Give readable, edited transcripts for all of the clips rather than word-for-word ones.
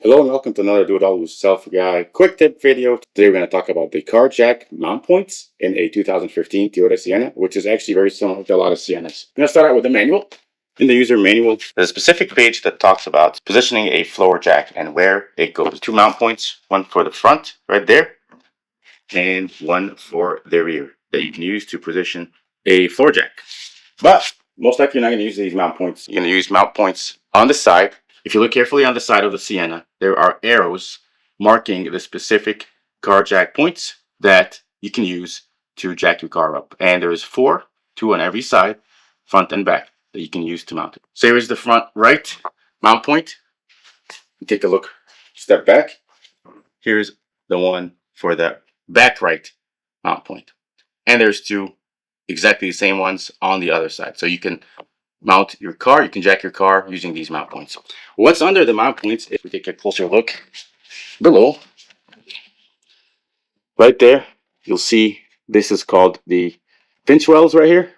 Hello and welcome to another Do It All Yourself Guy quick tip video. Today we're going to talk about the car jack mount points in a 2015 Toyota Sienna, which is actually very similar to a lot of Siennas. I'm going to start out with the manual. In the user manual, there's a specific page that talks about positioning a floor jack and where it goes. Two mount points, one for the front right there, and one for the rear that you can use to position a floor jack. But most likely you're not going to use these mount points. You're going to use mount points on the side. If you look carefully on the side of the Sienna, there are arrows marking the specific car jack points that you can use to jack your car up. And there's four, two on every side, front and back, that you can use to mount it. So here's the front right mount point. Take a look, step back. Here's the one for the back right mount point. And there's two exactly the same ones on the other side. So you can mount your car, you can jack your car using these mount points. What's under the mount points, if we take a closer look below, right there, you'll see this is called the pinch wells right here.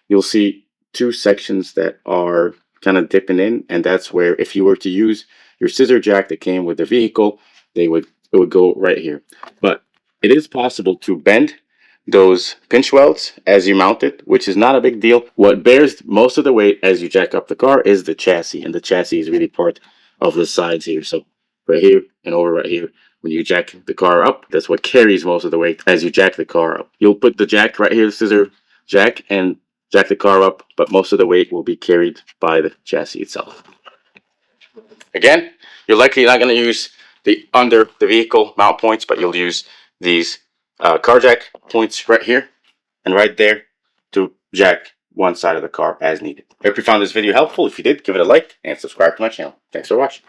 You'll see two sections that are kind of dipping in, and that's where if you were to use your scissor jack that came with the vehicle, it would go right here. But it is possible to bend those pinch welds as you mount it, which is not a big deal. What bears most of the weight as you jack up the car is the chassis, and the chassis is really part of the sides here. So right here and over right here, when you jack the car up, that's what carries most of the weight as you jack the car up. You'll put the jack right here, scissor jack, and jack the car up, but most of the weight will be carried by the chassis itself. Again, you're likely not going to use the under the vehicle mount points, but you'll use these car jack points right here and right there to jack one side of the car as needed. I hope you found this video helpful. If you did, give it a like and subscribe to my channel. Thanks for watching.